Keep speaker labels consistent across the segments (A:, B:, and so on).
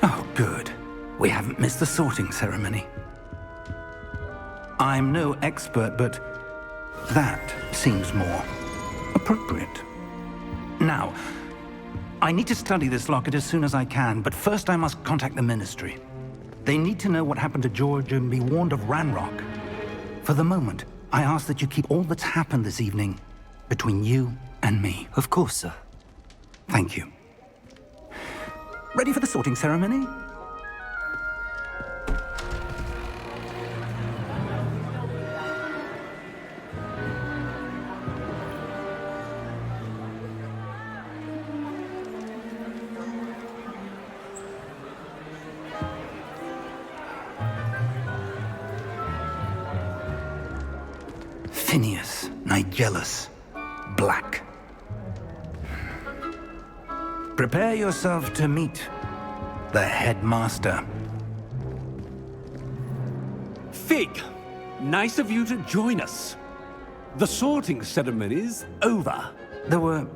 A: Oh, good. We haven't missed the sorting ceremony. I'm no expert, but that seems more appropriate. Now, I need to study this locket as soon as I can, but first I must contact the Ministry. They need to know what happened to George and be warned of Ranrock. For the moment, I ask that you keep all that's happened this evening between you and me.
B: Of course, sir.
A: Thank you. Ready for the sorting ceremony? Phineas, Nigellus, Black. Prepare yourself to meet the headmaster.
C: Fig, nice of you to join us. The sorting ceremony's over.
A: There were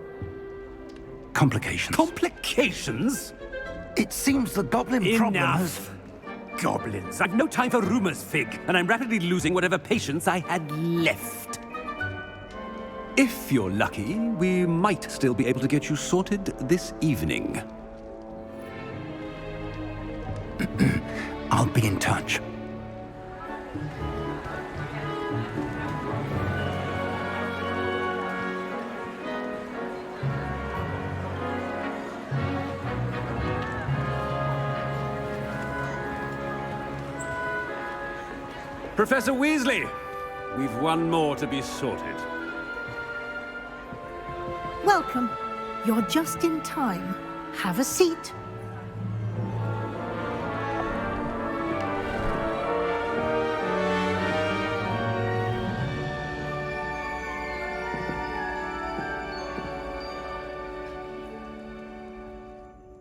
A: complications.
C: Complications?
A: It seems the goblin problem has...
C: Enough! Goblins. I've no time for rumors, Fig, and I'm rapidly losing whatever patience I had left. If you're lucky, we might still be able to get you sorted this evening.
A: I'll be in touch.
C: Professor Weasley, we've one more to be sorted.
D: Welcome. You're just in time. Have a seat.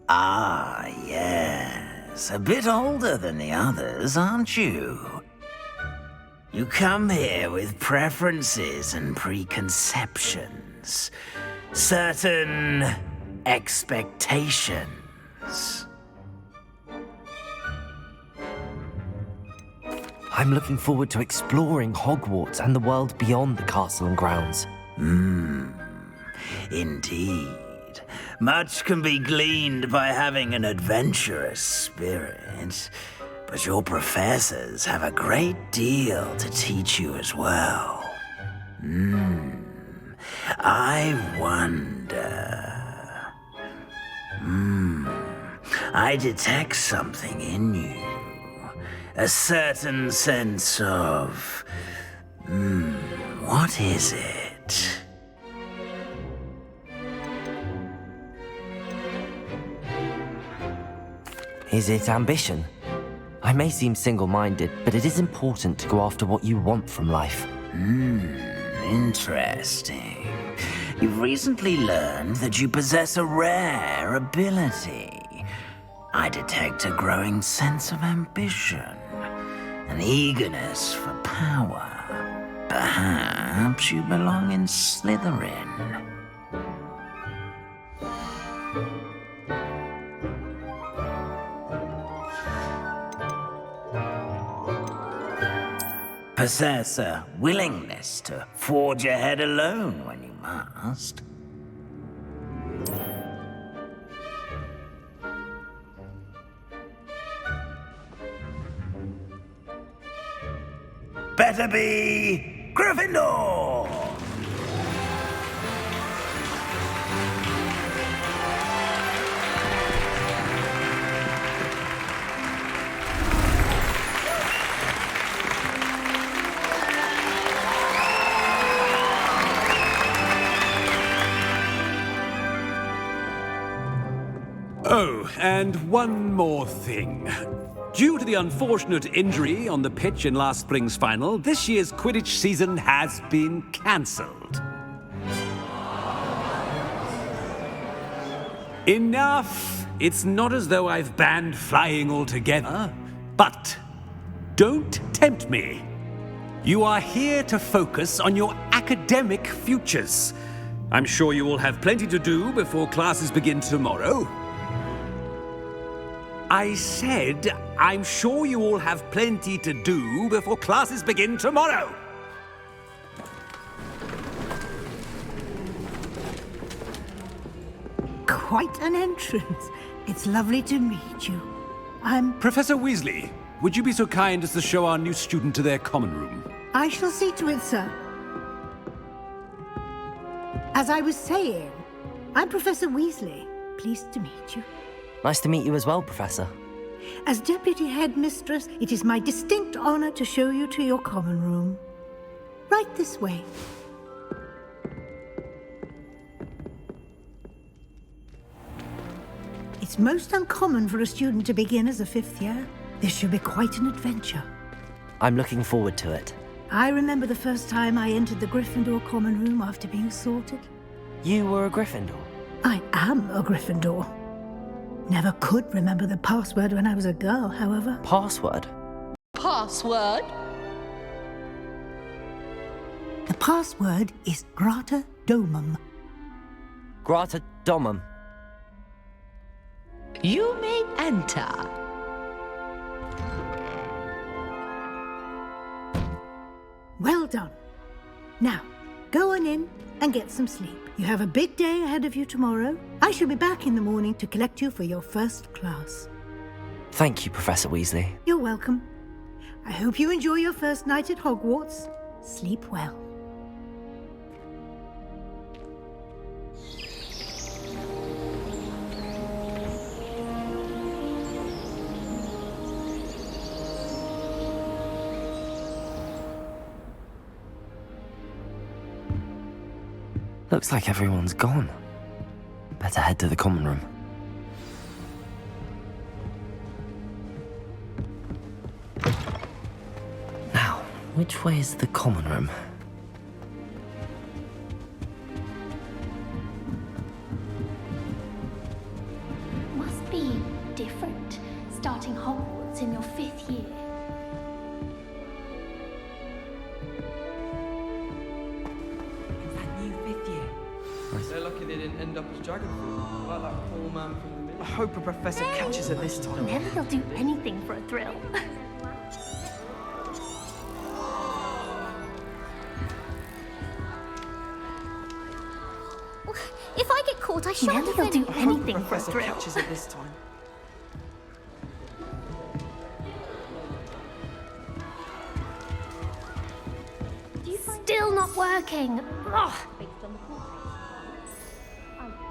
E: Ah, yes. A bit older than the others, aren't you? You come here with preferences and preconceptions. Certain expectations.
B: I'm looking forward to exploring Hogwarts and the world beyond the castle and grounds.
E: Indeed. Much can be gleaned by having an adventurous spirit, but your professors have a great deal to teach you as well. I wonder... I detect something in you. A certain sense of... what is it?
B: Is it ambition? I may seem single-minded, but it is important to go after what you want from life.
E: Interesting. You've recently learned that you possess a rare ability. I detect a growing sense of ambition, an eagerness for power. Perhaps you belong in Slytherin. Possess a willingness to forge ahead alone when you must. Better be Gryffindor!
C: Oh, and one more thing. Due to the unfortunate injury on the pitch in last spring's final, this year's Quidditch season has been cancelled. Enough! It's not as though I've banned flying altogether, but don't tempt me. You are here to focus on your academic futures. I'm sure you will have plenty to do before classes begin tomorrow. I said I'm sure you all have plenty to do before classes begin tomorrow.
D: Quite an entrance. It's lovely to meet you.
C: Professor Weasley, would you be so kind as to show our new student to their common room?
D: I shall see to it, sir. As I was saying, I'm Professor Weasley. Pleased to meet you.
B: Nice to meet you as well, Professor.
D: As Deputy Headmistress, it is my distinct honor to show you to your common room. Right this way. It's most uncommon for a student to begin as a fifth year. This should be quite an adventure.
B: I'm looking forward to it.
D: I remember the first time I entered the Gryffindor common room after being sorted.
B: You were a Gryffindor?
D: I am a Gryffindor. Never could remember the password when I was a girl, however.
B: Password?
F: Password?
D: The password is Grata Domum.
B: Grata Domum.
F: You may enter.
D: Well done. Now, go on in and get some sleep. You have a big day ahead of you tomorrow. I shall be back in the morning to collect you for your first class.
B: Thank you, Professor Weasley.
D: You're welcome. I hope you enjoy your first night at Hogwarts. Sleep well.
B: Looks like everyone's gone. Better head to the common room. Now, which way is the common room?
G: Must be different, starting Hogwarts in your 5th year.
H: They're lucky they didn't end up as Dragonfruit, like that poor man from the middle.
I: I hope a professor catches it this time.
G: Never will do anything for a thrill. If I get caught, I shan't
F: Never
G: will do
I: I hope a
G: anything for a
I: professor
G: thrill.
I: catches it this time.
G: Still not working. Ugh.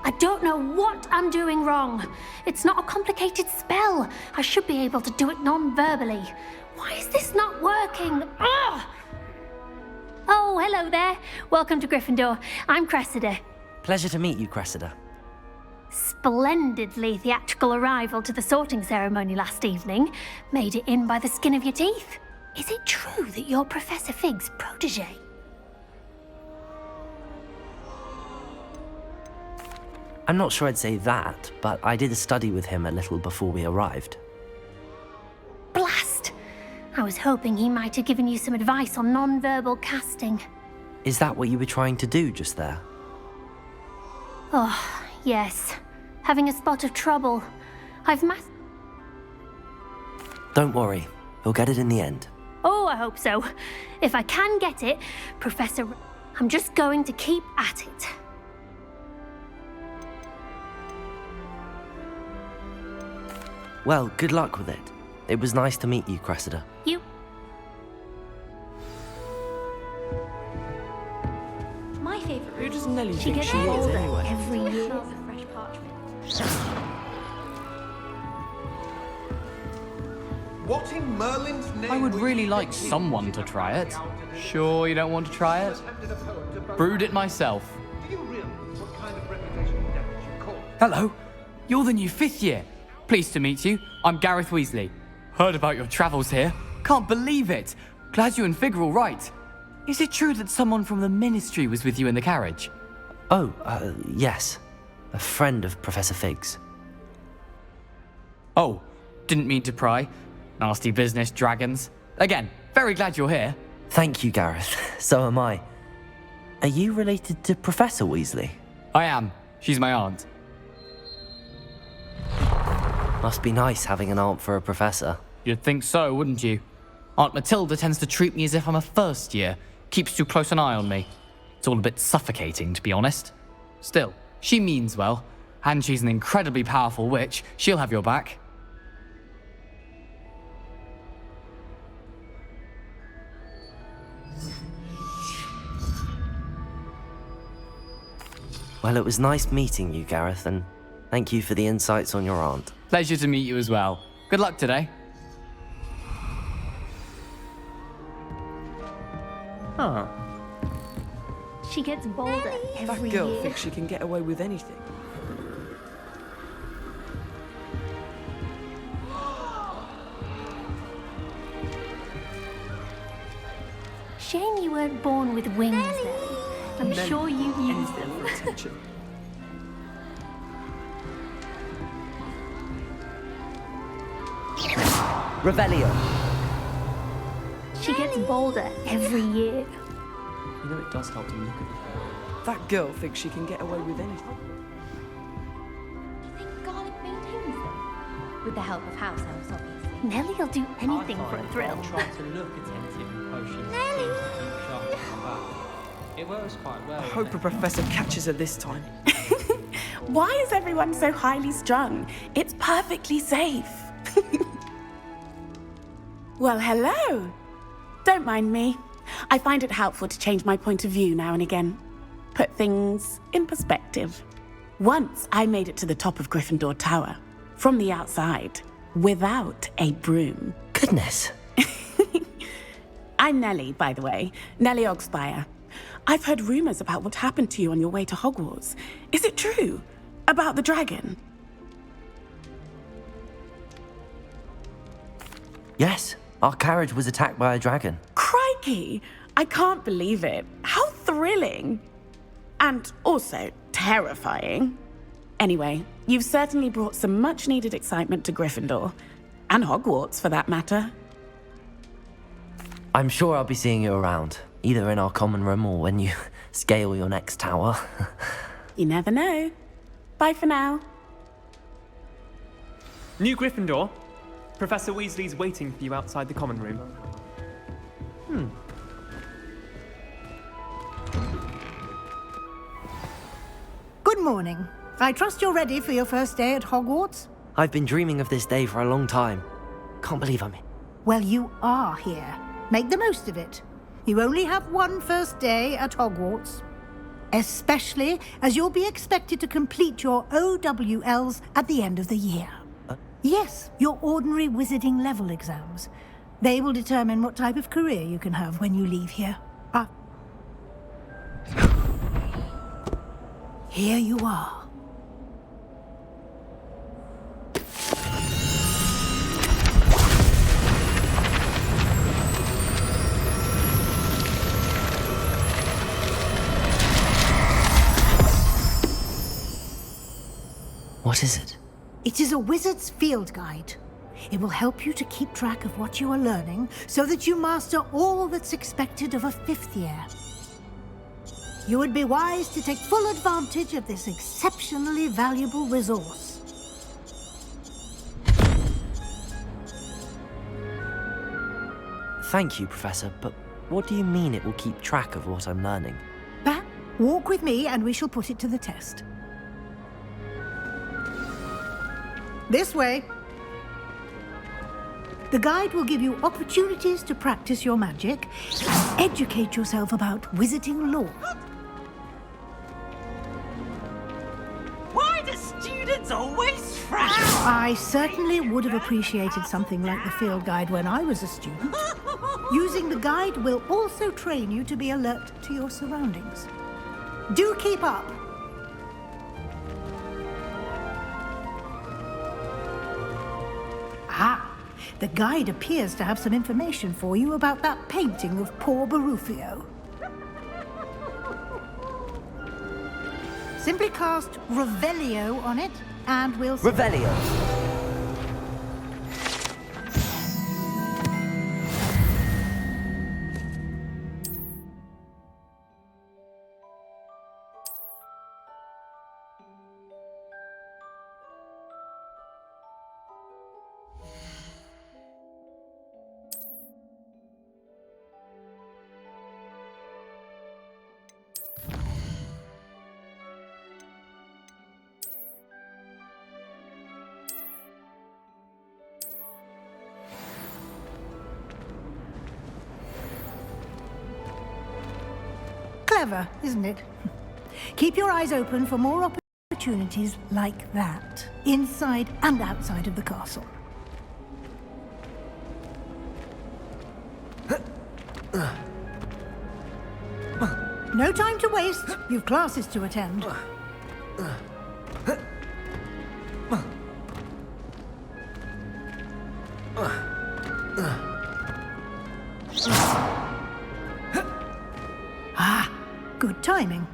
G: I don't know what I'm doing wrong. It's not a complicated spell. I should be able to do it non-verbally. Why is this not working? Ugh. Oh, hello there. Welcome to Gryffindor. I'm Cressida.
B: Pleasure to meet you, Cressida.
G: Splendidly theatrical arrival to the sorting ceremony last evening. Made it in by the skin of your teeth. Is it true that you're Professor Fig's protege?
B: I'm not sure I'd say that, but I did study with him a little before we arrived.
G: Blast! I was hoping he might have given you some advice on non-verbal casting.
B: Is that what you were trying to do just there?
G: Oh, yes. Having a spot of trouble. I've
B: Don't worry, we'll get it in the end.
G: Oh, I hope so. If I can get it, Professor... I'm just going to keep at it.
B: Well, good luck with it. It was nice to meet you, Cressida.
G: You... My favourite.
I: Who does Nellie
G: She
I: think
G: gets
I: she is,
G: older
I: anyway?
G: every year. Fresh parchment.
H: What in Merlin's name?
J: I would
H: were
J: really
H: you
J: like
H: thinking?
J: someone to try it. Sure you don't want to try it? Brewed it myself.
H: Do you realize what kind of reputation damage you caused?
J: Hello, you're the new 5th year. Pleased to meet you. I'm Gareth Weasley. Heard about your travels here. Can't believe it. Glad you and Fig are all right. Is it true that someone from the Ministry was with you in the carriage?
B: Oh, yes. A friend of Professor Fig's.
J: Oh, didn't mean to pry. Nasty business, dragons. Again, very glad you're here.
B: Thank you, Gareth. So am I. Are you related to Professor Weasley?
J: I am. She's my aunt.
B: Must be nice having an aunt for a professor.
J: You'd think so, wouldn't you? Aunt Matilda tends to treat me as if I'm a first year, keeps too close an eye on me. It's all a bit suffocating, to be honest. Still, she means well, and she's an incredibly powerful witch. She'll have your back.
B: Well, it was nice meeting you, Gareth, and thank you for the insights on your aunt.
J: Pleasure to meet you as well. Good luck today.
H: Huh.
G: She gets bolder every
I: That girl
G: year.
I: thinks she can get away with anything.
G: Shame you weren't born with wings then. I'm
I: Nelly,
G: sure you used
I: anything
G: them.
I: for attention.
B: Revelio!
G: She gets bolder every year.
H: You know it does help to look at her.
I: That girl thinks she can get away with anything.
K: Do you think garlic maintains them? With the help of house elves, obviously.
G: Nellie'll do anything for a thrill.
H: Trying to look attentive and potions seems to keep sharp on her back. It works quite well.
I: I hope a professor catches her this time.
L: Why is everyone so highly strung? It's perfectly safe. Well, hello. Don't mind me. I find it helpful to change my point of view now and again. Put things in perspective. Once I made it to the top of Gryffindor Tower, from the outside, without a broom.
B: Goodness!
L: I'm Nellie, by the way. Nellie Ogspire. I've heard rumors about what happened to you on your way to Hogwarts. Is it true? About the dragon?
B: Yes, our carriage was attacked by a dragon.
L: Crikey! I can't believe it. How thrilling! And also terrifying. Anyway, you've certainly brought some much-needed excitement to Gryffindor. And Hogwarts, for that matter.
B: I'm sure I'll be seeing you around, either in our common room or when you scale your next tower.
L: You never know. Bye for now.
M: New Gryffindor. Professor Weasley's waiting for you outside the common room.
D: Good morning. I trust you're ready for your first day at Hogwarts?
B: I've been dreaming of this day for a long time. Can't believe I'm here.
D: Well, you are here. Make the most of it. You only have one first day at Hogwarts. Especially as you'll be expected to complete your OWLs at the end of the year. Yes, your ordinary wizarding level exams. They will determine what type of career you can have when you leave here. Here you are.
B: What is it?
D: It is a wizard's field guide. It will help you to keep track of what you are learning so that you master all that's expected of a fifth year. You would be wise to take full advantage of this exceptionally valuable resource.
B: Thank you, Professor, but what do you mean it will keep track of what I'm learning?
D: Bat, walk with me and we shall put it to the test. This way. The guide will give you opportunities to practice your magic and educate yourself about wizarding lore.
E: Why do students always frown?
D: I certainly would have appreciated something like the field guide when I was a student. Using the guide will also train you to be alert to your surroundings. Do keep up. Ah, the guide appears to have some information for you about that painting of poor Barufio. Simply cast Revelio on it, and we'll...
B: Revelio!
D: Clever, isn't it? Keep your eyes open for more opportunities like that, inside and outside of the castle. No time to waste. You've classes to attend. Ah, good timing.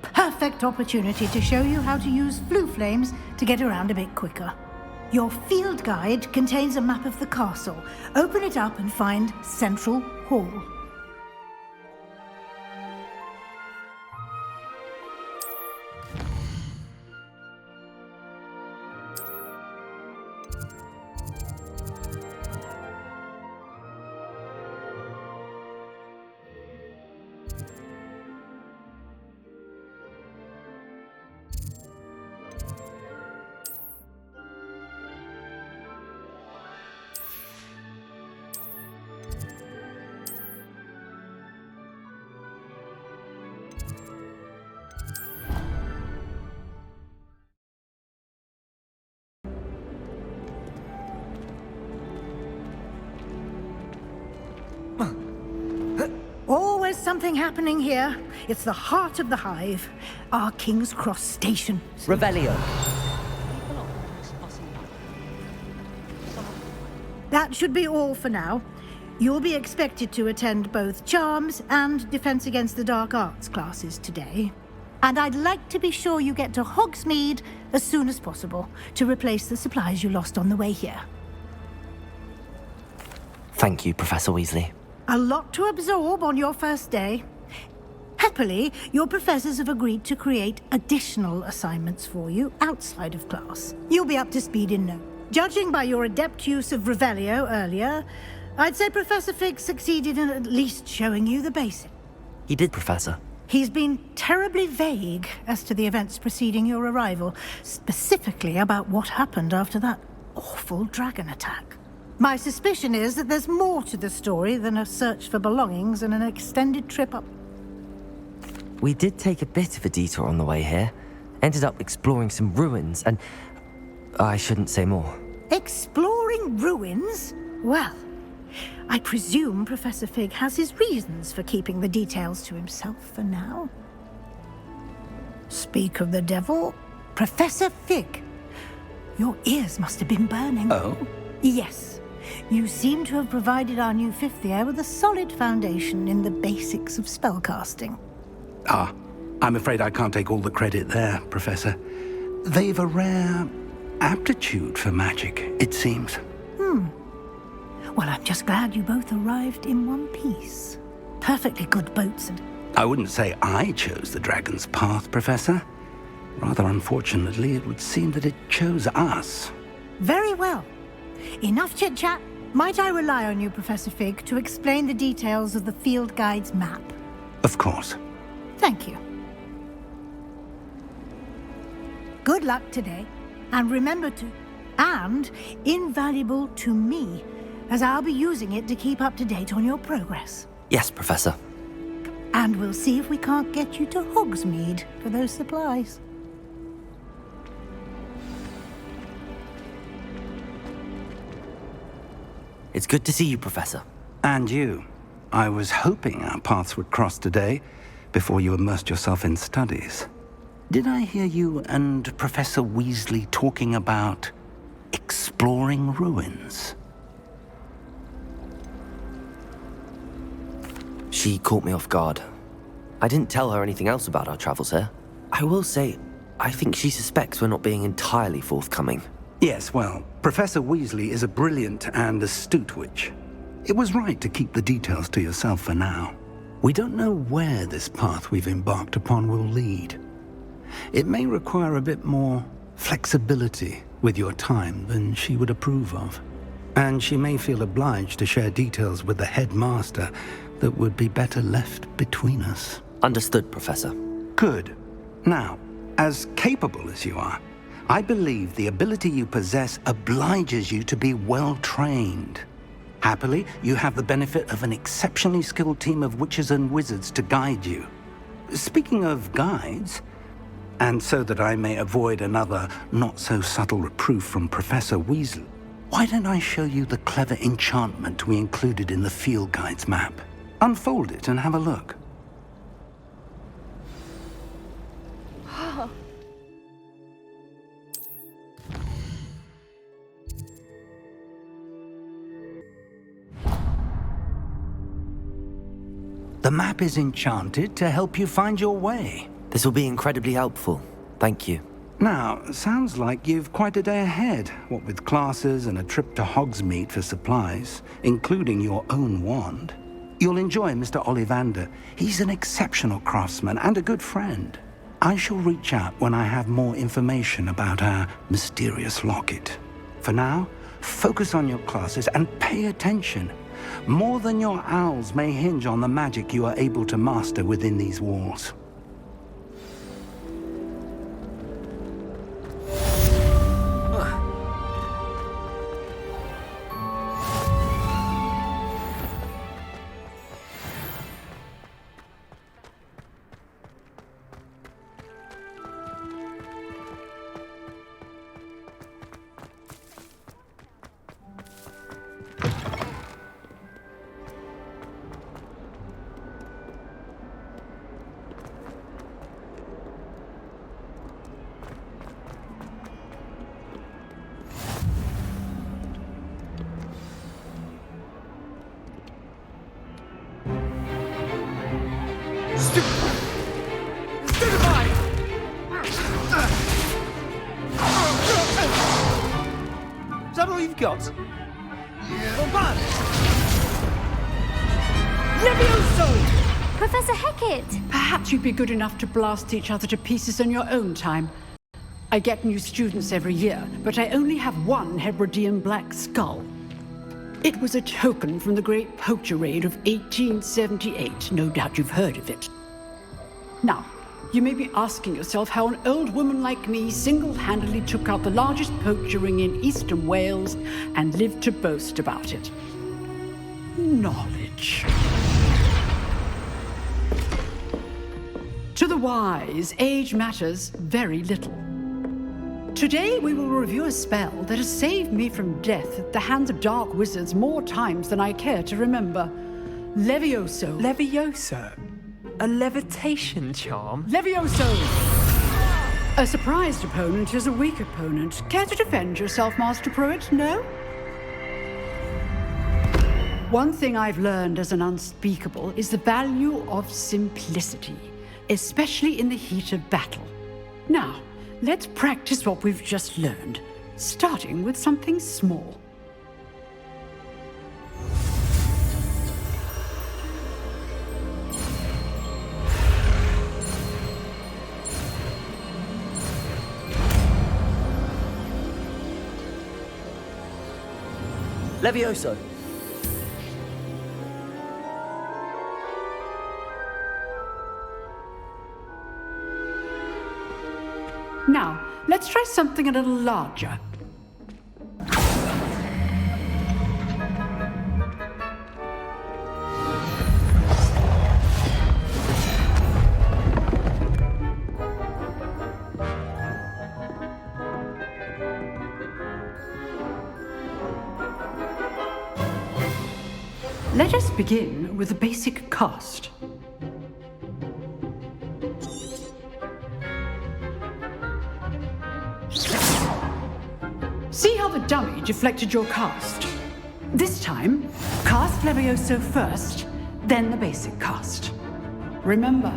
D: Perfect opportunity to show you how to use flue flames to get around a bit quicker. Your field guide contains a map of the castle. Open it up and find Central Hall. Always something happening here. It's the heart of the hive. Our King's Cross station.
B: Revelio.
D: That should be all for now. You'll be expected to attend both Charms and Defense Against the Dark Arts classes today. And I'd like to be sure you get to Hogsmeade as soon as possible to replace the supplies you lost on the way here.
B: Thank you, Professor Weasley.
D: A lot to absorb on your first day. Happily, your professors have agreed to create additional assignments for you outside of class. You'll be up to speed in no. Judging by your adept use of Revelio earlier, I'd say Professor Fig succeeded in at least showing you the basics.
B: He did, Professor.
D: He's been terribly vague as to the events preceding your arrival, specifically about what happened after that awful dragon attack. My suspicion is that there's more to the story than a search for belongings and an extended trip up.
B: We did take a bit of a detour on the way here. Ended up exploring some ruins and... I shouldn't say more.
D: Exploring ruins? Well, I presume Professor Fig has his reasons for keeping the details to himself for now. Speak of the devil, Professor Fig. Your ears must have been burning.
A: Oh?
D: Yes. You seem to have provided our new fifth year with a solid foundation in the basics of spellcasting.
A: Ah, I'm afraid I can't take all the credit there, Professor. They've a rare aptitude for magic, it seems.
D: Well, I'm just glad you both arrived in one piece. Perfectly good boats and...
A: I wouldn't say I chose the dragon's path, Professor. Rather unfortunately, it would seem that it chose us.
D: Very well. Enough chit-chat. Might I rely on you, Professor Fig, to explain the details of the field guide's map?
A: Of course.
D: Thank you. Good luck today, and remember to... And invaluable to me, as I'll be using it to keep up to date on your progress.
B: Yes, Professor.
D: And we'll see if we can't get you to Hogsmeade for those supplies.
B: It's good to see you, Professor.
A: And you. I was hoping our paths would cross today, before you immersed yourself in studies. Did I hear you and Professor Weasley talking about exploring ruins?
B: She caught me off guard. I didn't tell her anything else about our travels here. I will say, I think she suspects we're not being entirely forthcoming.
A: Yes, well, Professor Weasley is a brilliant and astute witch. It was right to keep the details to yourself for now. We don't know where this path we've embarked upon will lead. It may require a bit more flexibility with your time than she would approve of. And she may feel obliged to share details with the headmaster that would be better left between us.
B: Understood, Professor.
A: Good. Now, as capable as you are, I believe the ability you possess obliges you to be well-trained. Happily, you have the benefit of an exceptionally skilled team of witches and wizards to guide you. speaking of guides, and so that I may avoid another not-so-subtle reproof from Professor Weasley, why don't I show you the clever enchantment we included in the field guide's map? Unfold it and have a look. The map is enchanted to help you find your way.
B: This will be incredibly helpful. Thank you.
A: Now, sounds like you've quite a day ahead, what with classes and a trip to Hogsmeade for supplies, including your own wand. You'll enjoy Mr. Ollivander. He's an exceptional craftsman and a good friend. I shall reach out when I have more information about our mysterious locket. For now, focus on your classes and pay attention. More than your owls may hinge on the magic you are able to master within these walls.
N: Is that all you've got?
O: Levioso!
F: Professor Hecat!
O: Perhaps you'd be good enough to blast each other to pieces in your own time. I get new students every year, but I only have one Hebridean black skull. It was a token from the Great Poacher Raid of 1878. No doubt you've heard of it. Now, you may be asking yourself how an old woman like me single-handedly took out the largest poacher ring in eastern Wales and lived to boast about it. Knowledge. To the wise, age matters very little. Today we will review a spell that has saved me from death at the hands of dark wizards more times than I care to remember. Levioso.
M: Levioso? A levitation charm?
O: Levioso! A surprised opponent is a weak opponent. Care to defend yourself, Master Pruitt? No? One thing I've learned as an unspeakable is the value of simplicity, especially in the heat of battle. Now, let's practice what we've just learned, starting with something small.
B: Levioso!
O: Now, let's try something a little larger. Let us begin with the basic cast. See how the dummy deflected your cast? This time, cast Levioso first, then the basic cast. Remember,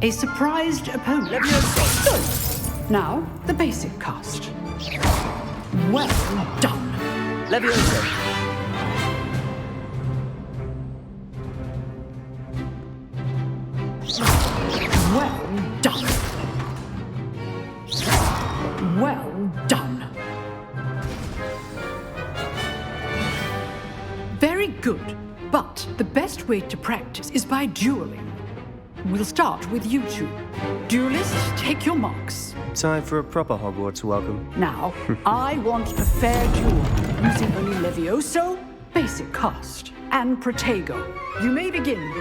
O: a surprised opponent. Levioso! Now, the basic cast. Well done.
B: Levioso!
O: Well done. Well done. Very good. But the best way to practice is by dueling. We'll start with you two. Duelists, take your marks.
N: Time for a proper Hogwarts welcome.
O: Now, I want a fair duel, using only Levioso, basic cast, and Protego. You may begin.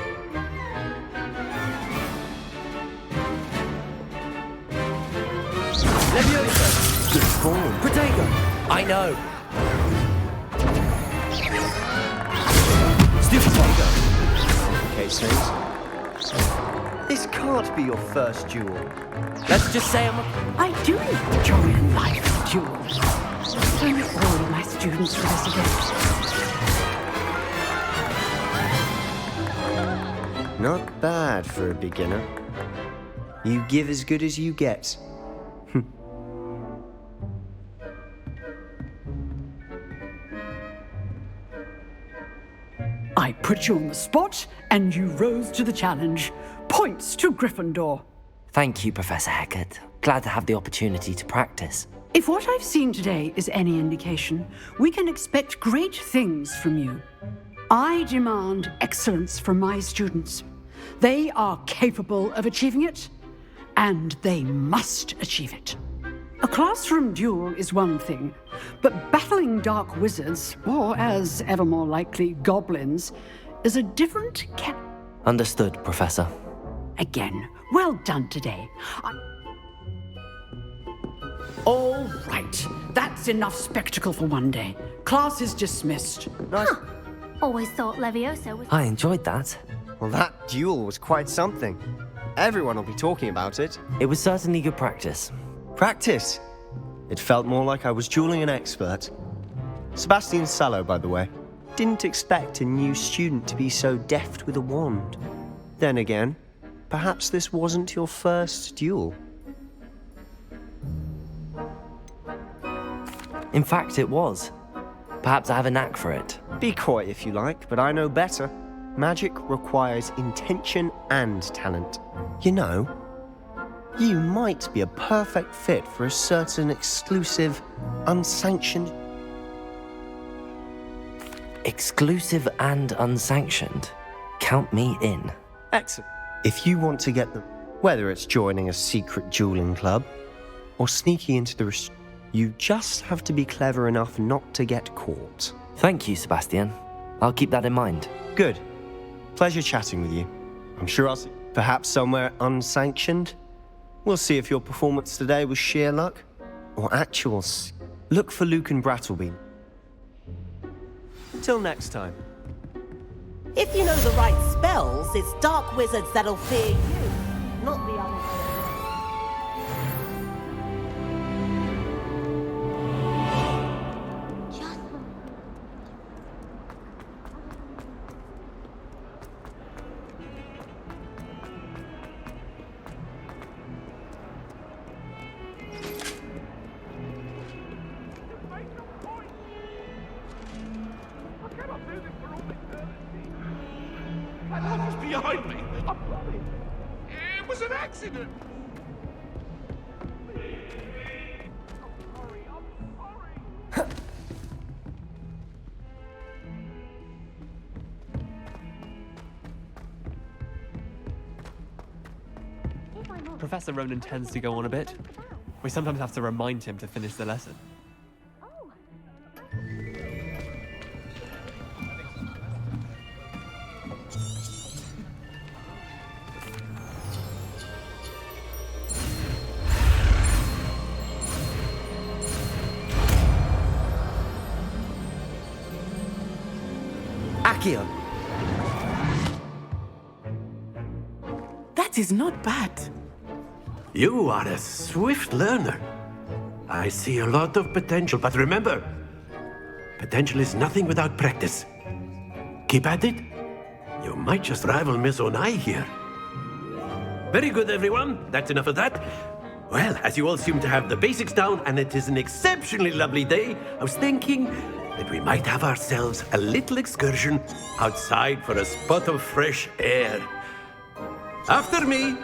B: Leviosa! Good form. Protego! I know. Stupefego!
N: Okay, Strings. This can't be your first duel.
B: Let's just say
O: I do enjoy a life duel. Turn all of my students for this event.
N: Not bad for a beginner. You give as good as you get.
O: I put you on the spot, and you rose to the challenge. Points to Gryffindor.
B: Thank you, Professor Hecat. Glad to have the opportunity to practice.
O: If what I've seen today is any indication, we can expect great things from you. I demand excellence from my students. They are capable of achieving it, and they must achieve it. A classroom duel is one thing, but battling dark wizards, or as ever more likely, goblins, is a different
B: Understood, Professor.
O: Again, well done today. All right, that's enough spectacle for one day. Class is dismissed.
N: Nice.
G: Always thought Leviosa was...
B: I enjoyed that.
N: Well, that duel was quite something. Everyone will be talking about it.
B: It was certainly good practice.
N: Practice? It felt more like I was dueling an expert. Sebastian Sallow, by the way. Didn't expect a new student to be so deft with a wand. Then again, perhaps this wasn't your first duel.
B: In fact, it was. Perhaps I have a knack for it.
N: Be coy if you like, but I know better. Magic requires intention and talent. You know, you might be a perfect fit for a certain exclusive, unsanctioned...
B: Exclusive and unsanctioned? Count me in.
N: Excellent. If you want to get them, whether it's joining a secret dueling club or sneaking into the... You just have to be clever enough not to get caught.
B: Thank you, Sebastian. I'll keep that in mind.
N: Good. Pleasure chatting with you. I'm sure I'll see... Perhaps somewhere unsanctioned? We'll see if your performance today was sheer luck or actual... Look for Luke and Brattleby. Till next time.
P: If you know the right spells, it's dark wizards that'll fear you, not the others.
Q: That was behind me. I'm sorry. It was an accident.
M: Professor Ronan tends to go on a bit. We sometimes have to remind him to finish the lesson.
B: Accio!
L: That is not bad.
R: You are a swift learner. I see a lot of potential, but remember, potential is nothing without practice. Keep at it. You might just rival Miss Onai here. Very good, everyone. That's enough of that. Well, as you all seem to have the basics down, and it is an exceptionally lovely day, I was thinking that we might have ourselves a little excursion outside for a spot of fresh air. After me.